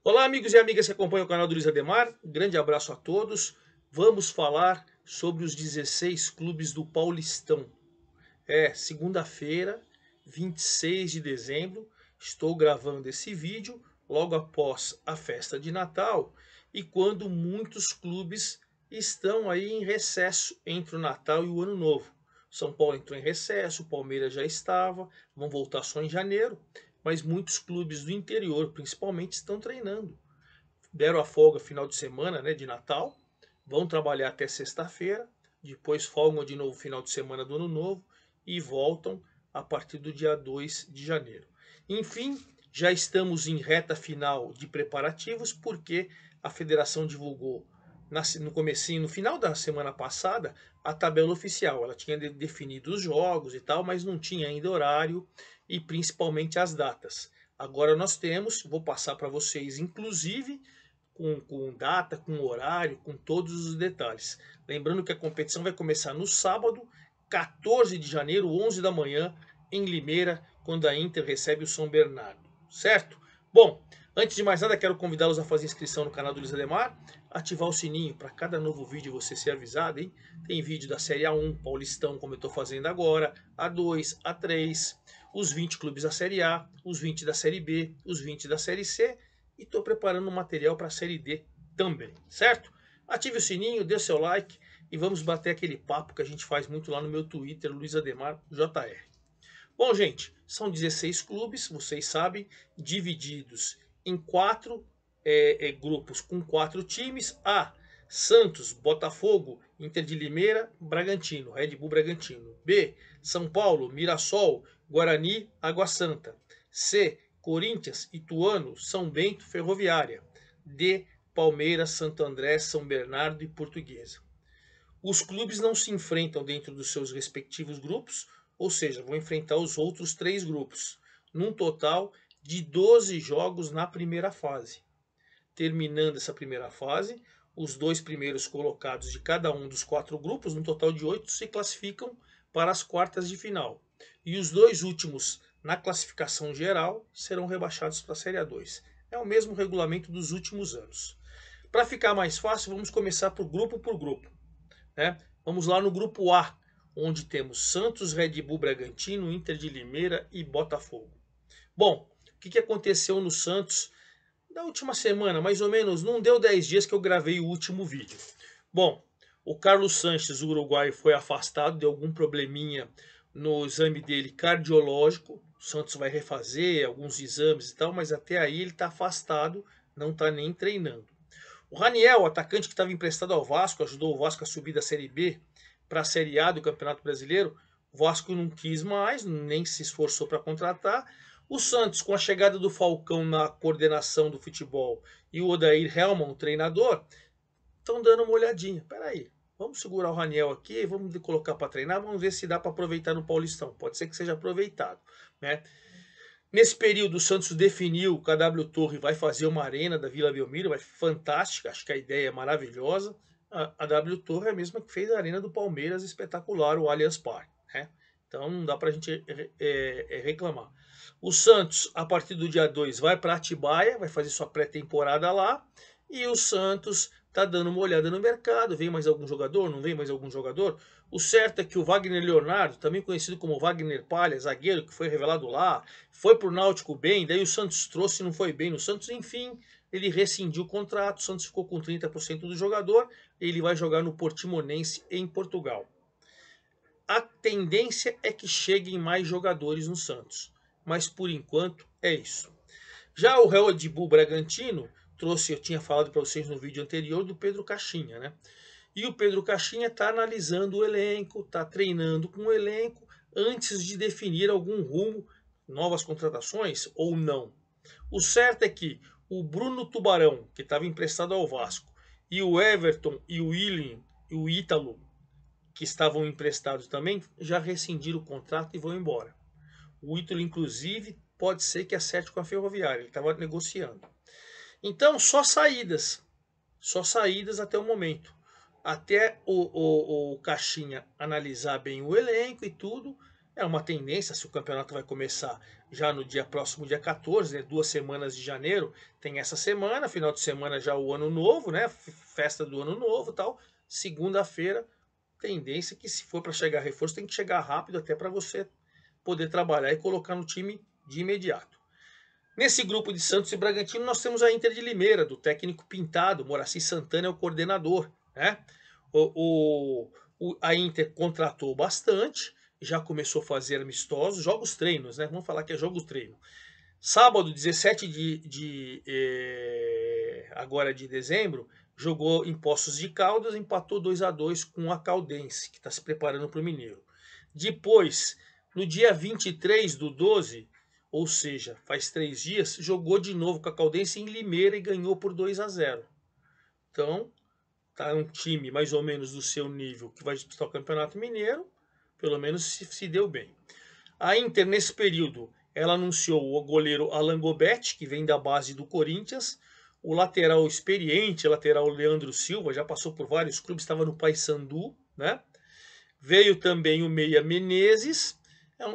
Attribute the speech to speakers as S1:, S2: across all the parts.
S1: Olá, amigos e amigas que acompanham o canal do Luiz Ademar. Um grande abraço a todos. Vamos falar sobre os 16 clubes do Paulistão. Segunda-feira, 26 de dezembro. Estou gravando esse vídeo logo após a festa de Natal e quando muitos clubes estão aí em recesso entre o Natal e o Ano Novo. São Paulo entrou em recesso, o Palmeiras já estava, vão voltar só em janeiro, mas muitos clubes do interior, principalmente, estão treinando. Deram a folga final de semana, né, de Natal, vão trabalhar até sexta-feira, depois folgam de novo final de semana do Ano Novo e voltam a partir do dia 2 de janeiro. Enfim, já estamos em reta final de preparativos porque a federação divulgou no comecinho, no final da semana passada, a tabela oficial. Ela tinha definido os jogos e tal, mas não tinha ainda horário e principalmente as datas. Agora nós temos, vou passar para vocês, inclusive com data, com horário, com todos os detalhes. Lembrando que a competição vai começar no sábado, 14 de janeiro, 11 da manhã, em Limeira, quando a Inter recebe o São Bernardo, certo? Bom, antes de mais nada, quero convidá-los a fazer inscrição no canal do Luiz Ademar, ativar o sininho para cada novo vídeo você ser avisado, hein? Tem vídeo da Série A1, Paulistão, como eu estou fazendo agora, A2, A3, os 20 clubes da Série A, os 20 da Série B, os 20 da Série C, e estou preparando um material para a Série D também, certo? Ative o sininho, dê seu like e vamos bater aquele papo que a gente faz muito lá no meu Twitter, Luiz Ademar JR. Bom, gente, são 16 clubes, vocês sabem, divididos em quatro grupos com 4 times. A, Santos, Botafogo, Inter de Limeira, Bragantino, Red Bull Bragantino. B, São Paulo, Mirassol, Guarani, Água Santa. C, Corinthians, Ituano, São Bento, Ferroviária. D, Palmeiras, Santo André, São Bernardo e Portuguesa. Os clubes não se enfrentam dentro dos seus respectivos grupos, ou seja, vão enfrentar os outros 3 grupos, num total de 12 jogos na primeira fase. Terminando essa primeira fase, os 2 primeiros colocados de cada um dos 4 grupos, num total de 8, se classificam para as quartas de final. E os 2 últimos na classificação geral serão rebaixados para a Série A2. É o mesmo regulamento dos últimos anos. Para ficar mais fácil, vamos começar por grupo, né? Vamos lá no grupo A, onde temos Santos, Red Bull Bragantino, Inter de Limeira e Botafogo. Bom, o que aconteceu no Santos na última semana, mais ou menos, não deu 10 dias que eu gravei o último vídeo. Bom, o Carlos Sanches, o uruguaio, foi afastado de algum probleminha no exame dele cardiológico. O Santos vai refazer alguns exames e tal, mas até aí ele está afastado, não está nem treinando. O Raniel, o atacante que estava emprestado ao Vasco, ajudou o Vasco a subir da Série B para a Série A do Campeonato Brasileiro. O Vasco não quis mais, nem se esforçou para contratar. O Santos, com a chegada do Falcão na coordenação do futebol e o Odair Hellmann, o treinador, estão dando uma olhadinha. Peraí, vamos segurar o Raniel aqui, vamos colocar para treinar, vamos ver se dá para aproveitar no Paulistão. Pode ser que seja aproveitado, né? Nesse período, o Santos definiu que a W Torre vai fazer uma arena da Vila Belmiro, vai fantástica, acho que a ideia é maravilhosa. A W Torre é a mesma que fez a arena do Palmeiras, espetacular, o Allianz Parque, né? Então não dá para a gente reclamar. O Santos, a partir do dia 2, vai para Atibaia, vai fazer sua pré-temporada lá. E o Santos está dando uma olhada no mercado. Vem mais algum jogador? Não vem mais algum jogador? O certo é que o Wagner Leonardo, também conhecido como Wagner Palha, zagueiro que foi revelado lá, foi para o Náutico bem, daí o Santos trouxe e não foi bem no Santos. Enfim, ele rescindiu o contrato, o Santos ficou com 30% do jogador, e ele vai jogar no Portimonense em Portugal. A tendência é que cheguem mais jogadores no Santos, mas por enquanto é isso. Já o Red Bull Bragantino trouxe, eu tinha falado para vocês no vídeo anterior, do Pedro Caixinha, né? E o Pedro Caixinha está analisando o elenco, está treinando com o elenco antes de definir algum rumo, novas contratações ou não. O certo é que o Bruno Tubarão, que estava emprestado ao Vasco, e o Everton e o Willian e o Ítalo, que estavam emprestados também, já rescindiram o contrato e vão embora. O Ítalo, inclusive, pode ser que acerte com a Ferroviária, ele estava negociando. Então, só saídas até o momento. Até o Caixinha analisar bem o elenco e tudo, É uma tendência, se o campeonato vai começar já no próximo dia 14, né, 2 semanas de janeiro, tem essa semana, final de semana já o ano novo, né, festa do ano novo e tal. Segunda-feira, tendência que se for para chegar reforço, tem que chegar rápido até para você poder trabalhar e colocar no time de imediato. Nesse grupo de Santos e Bragantino, nós temos a Inter de Limeira, do técnico Pintado, Moraci Santana é o coordenador, né? A Inter contratou bastante, já começou a fazer amistosos, jogos treinos, né? Vamos falar que é jogos treino. Sábado, 17 agora de dezembro, jogou em Poços de Caldas, empatou 2-2 com a Caldense, que está se preparando para o Mineiro. Depois, no dia 23/12, ou seja, faz 3 dias, jogou de novo com a Caldense em Limeira e ganhou por 2-0. Então, tá um time mais ou menos do seu nível que vai disputar o Campeonato Mineiro, pelo menos se deu bem. A Inter, nesse período, ela anunciou o goleiro Alan Gobetti, que vem da base do Corinthians, o lateral experiente, lateral Leandro Silva, já passou por vários clubes, estava no Paysandu, né? Veio também o meia Menezes,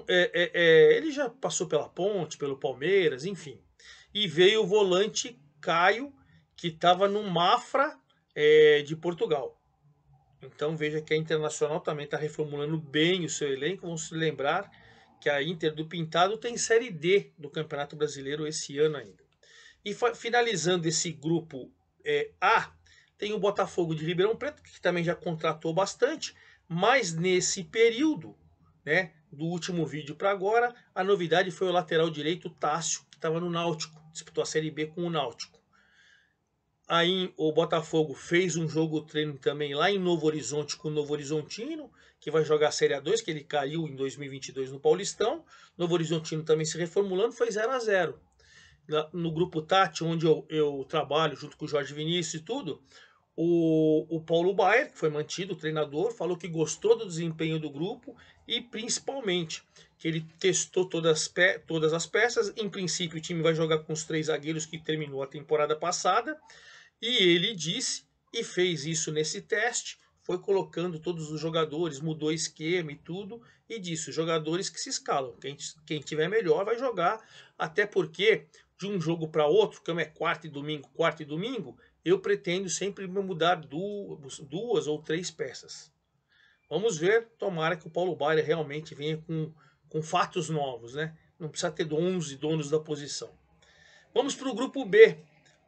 S1: ele já passou pela Ponte, pelo Palmeiras, enfim. E veio o volante Caio, que estava no Mafra de Portugal. Então veja que a Internacional também está reformulando bem o seu elenco. Vamos se lembrar que a Inter do Pintado tem Série D do Campeonato Brasileiro esse ano ainda. E finalizando esse grupo A, tem o Botafogo de Ribeirão Preto, que também já contratou bastante, mas nesse período, né, do último vídeo para agora, a novidade foi o lateral direito Tássio, que estava no Náutico, disputou a Série B com o Náutico. Aí o Botafogo fez um jogo treino também lá em Novo Horizonte com o Novo Horizontino, que vai jogar a Série A2, que ele caiu em 2022 no Paulistão. Novo Horizontino também se reformulando, foi 0-0. No grupo Tati, onde eu trabalho junto com o Jorge Vinícius e tudo, o Paulo Baier, que foi mantido, o treinador, falou que gostou do desempenho do grupo e principalmente que ele testou todas as peças. Em princípio, o time vai jogar com os 3 zagueiros que terminou a temporada passada. E ele disse, e fez isso nesse teste, foi colocando todos os jogadores, mudou esquema e tudo, e disse, jogadores que se escalam, quem tiver melhor vai jogar, até porque de um jogo para outro, como é quarta e domingo, eu pretendo sempre mudar 2 ou 3 peças. Vamos ver, tomara que o Paulo Baier realmente venha com fatos novos, né? Não precisa ter 11 donos da posição. Vamos para o grupo B,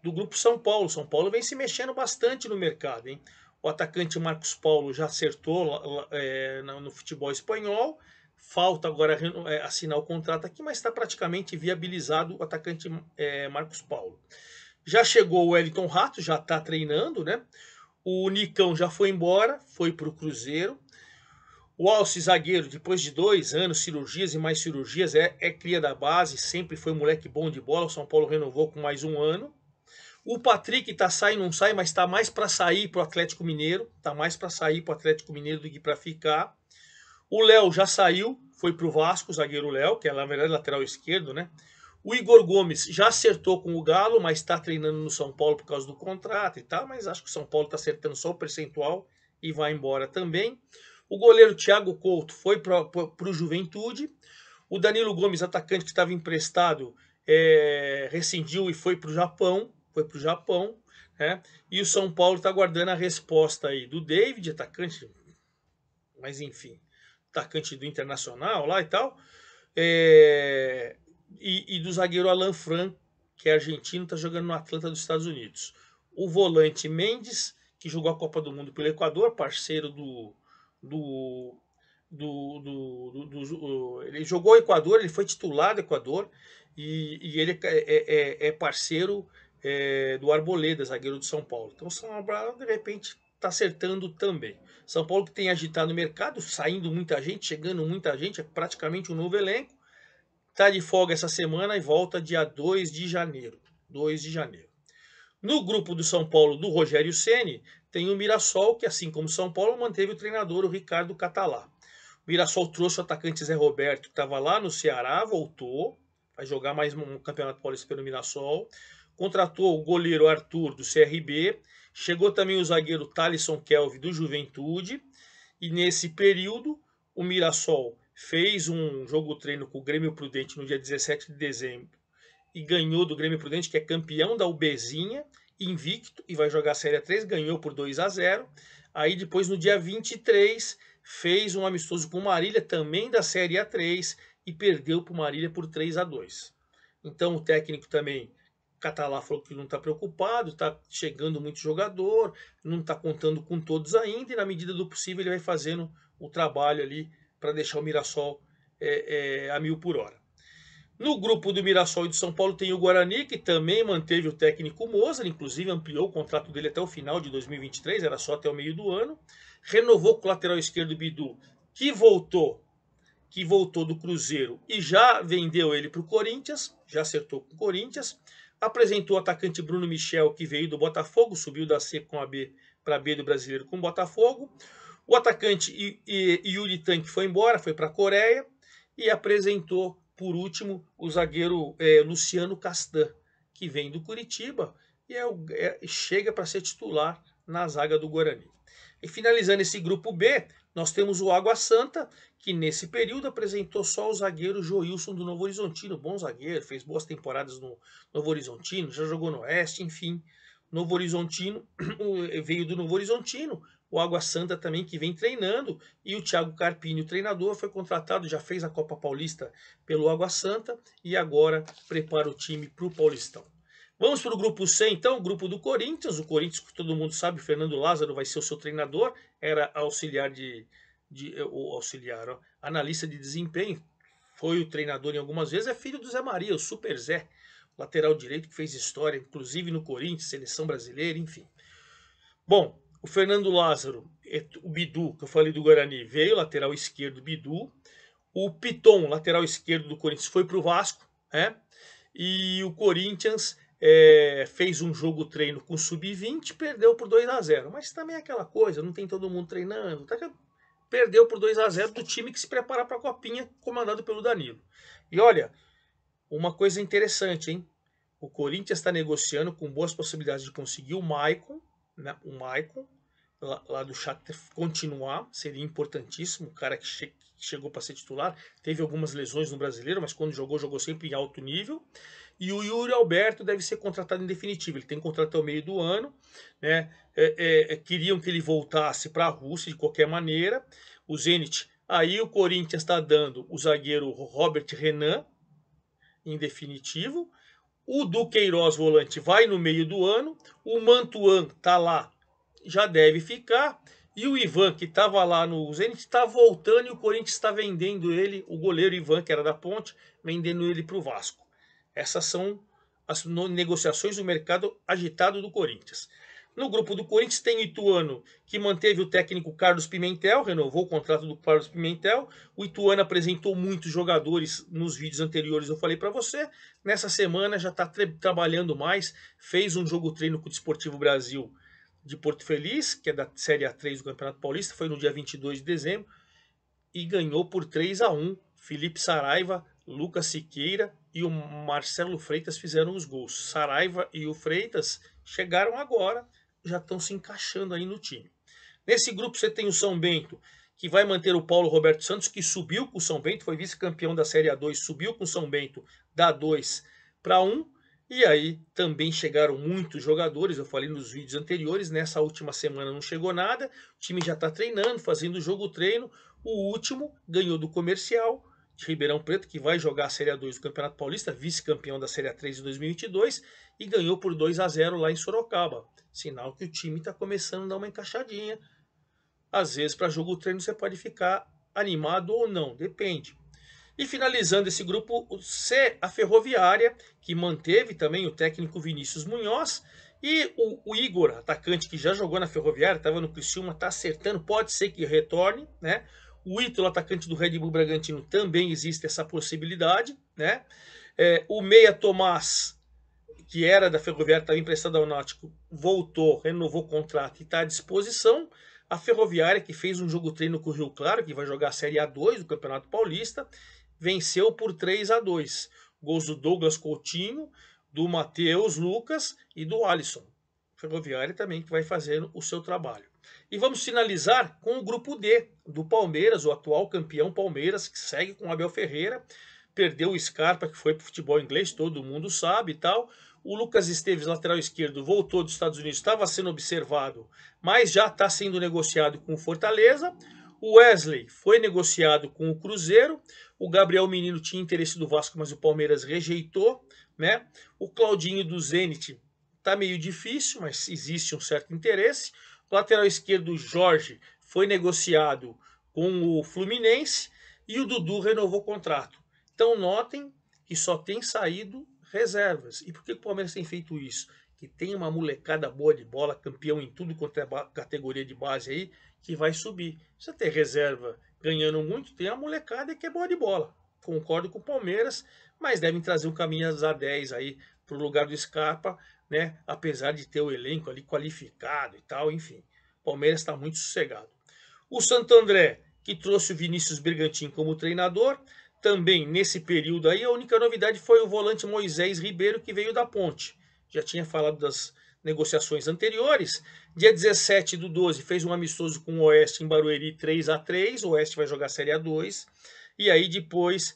S1: do grupo São Paulo. São Paulo vem se mexendo bastante no mercado, hein? O atacante Marcos Paulo já acertou no futebol espanhol. Falta agora assinar o contrato aqui, mas está praticamente viabilizado o atacante Marcos Paulo. Já chegou o Wellington Rato, já está treinando, né? O Nicão já foi embora, foi para o Cruzeiro. O Alce, zagueiro, depois de 2 anos, cirurgias e mais cirurgias, cria da base, sempre foi moleque bom de bola. O São Paulo renovou com mais 1 ano. O Patrick tá sai, não sai, mas tá mais para sair pro Atlético Mineiro. Tá mais para sair pro Atlético Mineiro do que para ficar. O Léo já saiu, foi pro Vasco, o zagueiro Léo, que é na verdade lateral esquerdo, né? O Igor Gomes já acertou com o Galo, mas está treinando no São Paulo por causa do contrato e tal. Mas acho que o São Paulo tá acertando só o percentual e vai embora também. O goleiro Thiago Couto foi pro Juventude. O Danilo Gomes, atacante que estava emprestado, rescindiu e foi pro Japão. Né? E o São Paulo está aguardando a resposta aí do David, atacante, mas enfim, atacante do Internacional lá e tal, e do zagueiro Alan Fran, que é argentino, está jogando no Atlanta dos Estados Unidos. O volante Mendes, que jogou a Copa do Mundo pelo Equador, parceiro ele jogou o Equador, ele foi titular do Equador, e ele é parceiro do Arboleda, zagueiro do São Paulo. Então o São Paulo, de repente, está acertando também. São Paulo que tem agitado o mercado, saindo muita gente, chegando muita gente, é praticamente um novo elenco. Está de folga essa semana e volta dia 2 de janeiro. 2 de janeiro. No grupo do São Paulo, do Rogério Ceni, tem o Mirassol, que assim como o São Paulo, manteve o treinador, o Ricardo Catalá. O Mirassol trouxe o atacante Zé Roberto, que estava lá no Ceará, voltou, vai jogar mais um Campeonato Paulista pelo Mirassol. Contratou o goleiro Arthur, do CRB. Chegou também o zagueiro Thalisson Kelvin, do Juventude. E nesse período, o Mirassol fez um jogo treino com o Grêmio Prudente no dia 17 de dezembro e ganhou do Grêmio Prudente, que é campeão da UBzinha, invicto, e vai jogar a Série 3, ganhou por 2-0. Aí depois, no dia 23, fez um amistoso com o Marília, também da Série A3, e perdeu para o Marília por 3-2. Então o técnico também, Catalá, falou que não está preocupado, está chegando muito jogador, não está contando com todos ainda, e na medida do possível ele vai fazendo o trabalho ali para deixar o Mirassol a 1000 por hora. No grupo do Mirassol e do São Paulo tem o Guarani, que também manteve o técnico Mozart, inclusive ampliou o contrato dele até o final de 2023, era só até o meio do ano. Renovou com o lateral esquerdo Bidu, que voltou do Cruzeiro e já vendeu ele para o Corinthians, já acertou com o Corinthians. Apresentou o atacante Bruno Michel, que veio do Botafogo, subiu da C com a B para B do Brasileiro com o Botafogo. O atacante Yuri Tanque foi embora, foi para a Coreia, e apresentou, por último, o zagueiro Luciano Castan, que vem do Curitiba e chega para ser titular na zaga do Guarani. E finalizando esse grupo B, nós temos o Água Santa, que nesse período apresentou só o zagueiro Joilson do Novo Horizontino, bom zagueiro, fez boas temporadas no Novo Horizontino, já jogou no Oeste, enfim. Novo Horizontino, veio do Novo Horizontino, o Água Santa também, que vem treinando, e o Thiago Carpini, o treinador, foi contratado, já fez a Copa Paulista pelo Água Santa e agora prepara o time para o Paulistão. Vamos para o grupo C, então, o grupo do Corinthians. O Corinthians, que todo mundo sabe, Fernando Lázaro vai ser o seu treinador, era analista de desempenho, foi o treinador em algumas vezes, é filho do Zé Maria, o Super Zé, lateral direito que fez história, inclusive no Corinthians, seleção brasileira, enfim. Bom, o Fernando Lázaro, o Bidu, que eu falei do Guarani, veio, lateral esquerdo, Bidu. O Piton, lateral esquerdo do Corinthians, foi para o Vasco, né? E o Corinthians fez um jogo treino com sub-20, perdeu por 2-0. Mas também é aquela coisa, não tem todo mundo treinando. Perdeu por 2-0 do time que se prepara para a Copinha, comandado pelo Danilo. E olha, uma coisa interessante, hein? O Corinthians está negociando com boas possibilidades de conseguir o Maicon, né? O Maicon, lá do Shakhtar, continuar, seria importantíssimo, o cara que chegou para ser titular, teve algumas lesões no Brasileiro, mas quando jogou sempre em alto nível. E o Yuri Alberto deve ser contratado em definitivo, ele tem contrato até o meio do ano, né? Queriam que ele voltasse para a Rússia de qualquer maneira, o Zenit. Aí o Corinthians está dando o zagueiro Robert Renan em definitivo, o Duqueiroz, volante, vai no meio do ano, o Mantuan tá lá, já deve ficar, e o Ivan, que estava lá no Zenit, está voltando e o Corinthians está vendendo ele, o goleiro Ivan, que era da Ponte, vendendo ele para o Vasco. Essas são as negociações do mercado agitado do Corinthians. No grupo do Corinthians tem o Ituano, que manteve o técnico Carlos Pimentel, renovou o contrato do Carlos Pimentel. O Ituano apresentou muitos jogadores nos vídeos anteriores, eu falei para você. Nessa semana já está trabalhando mais, fez um jogo treino com o Desportivo Brasil de Porto Feliz, que é da Série A3 do Campeonato Paulista, foi no dia 22 de dezembro, e ganhou por 3-1. Felipe Saraiva, Lucas Siqueira e o Marcelo Freitas fizeram os gols. Saraiva e o Freitas chegaram agora, já estão se encaixando aí no time. Nesse grupo você tem o São Bento, que vai manter o Paulo Roberto Santos, que subiu com o São Bento, foi vice-campeão da Série A2, subiu com o São Bento da 2 para 1. E aí também chegaram muitos jogadores, eu falei nos vídeos anteriores, nessa última semana não chegou nada, o time já está treinando, fazendo jogo treino. O último ganhou do Comercial de Ribeirão Preto, que vai jogar a Série A2 do Campeonato Paulista, vice-campeão da Série A3 de 2022, e ganhou por 2-0 lá em Sorocaba. Sinal que o time está começando a dar uma encaixadinha. Às vezes, para jogo treino, você pode ficar animado ou não, depende. E finalizando esse grupo C, a Ferroviária, que manteve também o técnico Vinícius Munhoz, e o Igor, atacante que já jogou na Ferroviária, estava no Criciúma, está acertando, pode ser que retorne, né? O Ítalo, atacante do Red Bull Bragantino, também existe essa possibilidade, né? O Meia Tomás, que era da Ferroviária, estava emprestado ao Náutico, voltou, renovou o contrato e está à disposição. A Ferroviária, que fez um jogo treino com o Rio Claro, que vai jogar a Série A2 do Campeonato Paulista, venceu por 3-2. Gols do Douglas Coutinho, do Matheus Lucas e do Alisson. Ferroviária também que vai fazendo o seu trabalho. E vamos finalizar com o grupo D do Palmeiras, o atual campeão Palmeiras, que segue com o Abel Ferreira. Perdeu o Scarpa, que foi para o futebol inglês, todo mundo sabe e tal. O Lucas Esteves, lateral esquerdo, voltou dos Estados Unidos, estava sendo observado, mas já está sendo negociado com o Fortaleza. O Wesley foi negociado com o Cruzeiro. O Gabriel Menino tinha interesse do Vasco, mas o Palmeiras rejeitou, né? O Claudinho do Zenit tá meio difícil, mas existe um certo interesse. O lateral esquerdo, Jorge, foi negociado com o Fluminense e o Dudu renovou o contrato. Então notem que só tem saído reservas. E por que o Palmeiras tem feito isso? Que tem uma molecada boa de bola, campeão em tudo quanto é categoria de base aí, que vai subir. Você tem reserva ganhando muito, tem a molecada que é boa de bola. Concordo com o Palmeiras, mas devem trazer um caminho a 10 aí para o lugar do Scarpa, né? Apesar de ter o elenco ali qualificado e tal, enfim. O Palmeiras está muito sossegado. O Santo André, que trouxe o Vinícius Bergantin como treinador, também nesse período aí, a única novidade foi o volante Moisés Ribeiro, que veio da Ponte. Já tinha falado das negociações anteriores. Dia 17/12 fez um amistoso com o Oeste em Barueri 3-3. O Oeste vai jogar Série A2. E aí depois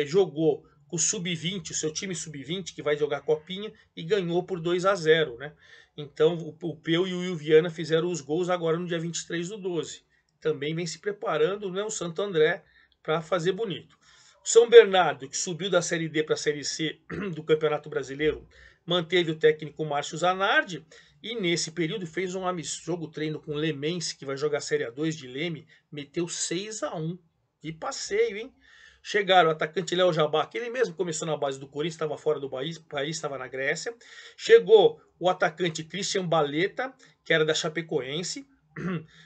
S1: jogou com o Sub-20, o seu time Sub-20, que vai jogar Copinha, e ganhou por 2-0, né? Então o Peu e o Will Viana fizeram os gols agora no dia 23/12. Também vem se preparando, né, o Santo André para fazer bonito. O São Bernardo, que subiu da Série D para a Série C do Campeonato Brasileiro, manteve o técnico Márcio Zanardi e nesse período fez um jogo treino com o Lemense, que vai jogar a Série A2 de Leme, meteu 6-1. Que passeio, hein? Chegaram o atacante Léo Jabá, que ele mesmo começou na base do Corinthians, estava fora do país, estava na Grécia. Chegou o atacante Christian Baleta, que era da Chapecoense.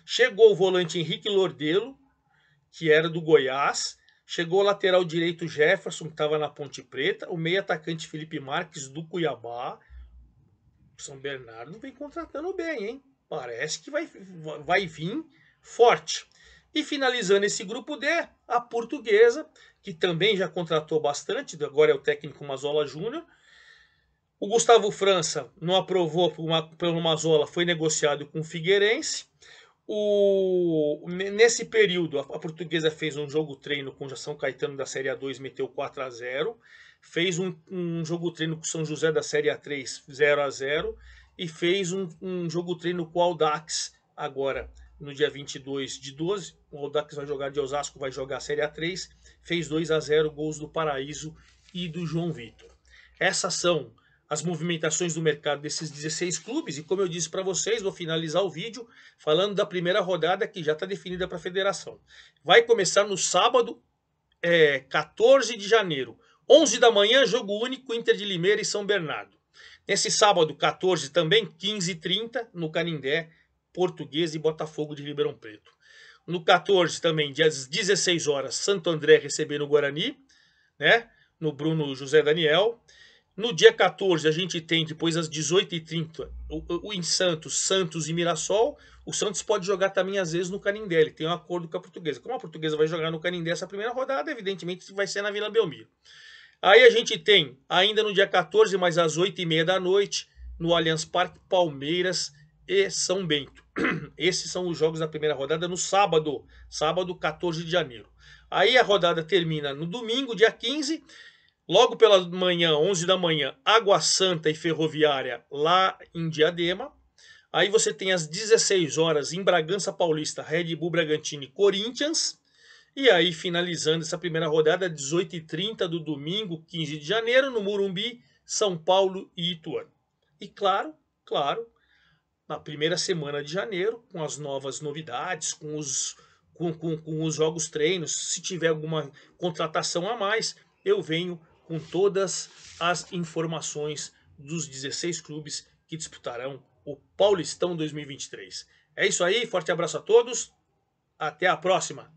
S1: Chegou o volante Henrique Lordelo, que era do Goiás. Chegou o lateral direito Jefferson, que estava na Ponte Preta. O meio atacante Felipe Marques, do Cuiabá. São Bernardo vem contratando bem, hein? Parece que vai vir forte. E finalizando esse grupo D, a Portuguesa, que também já contratou bastante, agora é o técnico Mazola Júnior. O Gustavo França não aprovou pelo Mazola, foi negociado com o Figueirense. Nesse período, a Portuguesa fez um jogo treino com o São Caetano da Série A2, meteu 4-0. Fez um jogo treino com o São José da Série A3, 0-0. E fez um jogo treino com o Audax, agora no dia 22/12. O Audax vai jogar de Osasco, vai jogar a Série A3. Fez 2-0, gols do Paraíso e do João Vitor. Essas são as movimentações do mercado desses 16 clubes. E como eu disse para vocês, vou finalizar o vídeo falando da primeira rodada que já está definida para a federação. Vai começar no sábado, 14 de janeiro. 11 da manhã, jogo único, Inter de Limeira e São Bernardo. Nesse sábado, 14 também, 15h30, no Canindé, Portuguesa e Botafogo de Ribeirão Preto. No 14 também, às 16 horas, Santo André recebendo o Guarani, né? No Bruno José Daniel. No dia 14, a gente tem, depois às 18h30, em Santos e Mirassol. O Santos pode jogar também, às vezes, no Canindé. Ele tem um acordo com a Portuguesa. Como a Portuguesa vai jogar no Canindé essa primeira rodada, evidentemente vai ser na Vila Belmiro. Aí a gente tem, ainda no dia 14, mas às 8h30 da noite, no Allianz Parque, Palmeiras e São Bento. Esses são os jogos da primeira rodada no sábado, 14 de janeiro. Aí a rodada termina no domingo, dia 15. Logo pela manhã, 11 da manhã, Água Santa e Ferroviária lá em Diadema. Aí você tem às 16 horas em Bragança Paulista, Red Bull Bragantino e Corinthians. E aí finalizando essa primeira rodada, 18h30 do domingo, 15 de janeiro, no Morumbi, São Paulo e Ituano. E claro, na primeira semana de janeiro, com as novas novidades, com os jogos treinos, se tiver alguma contratação a mais, eu venho com todas as informações dos 16 clubes que disputarão o Paulistão 2023. É isso aí, forte abraço a todos, até a próxima!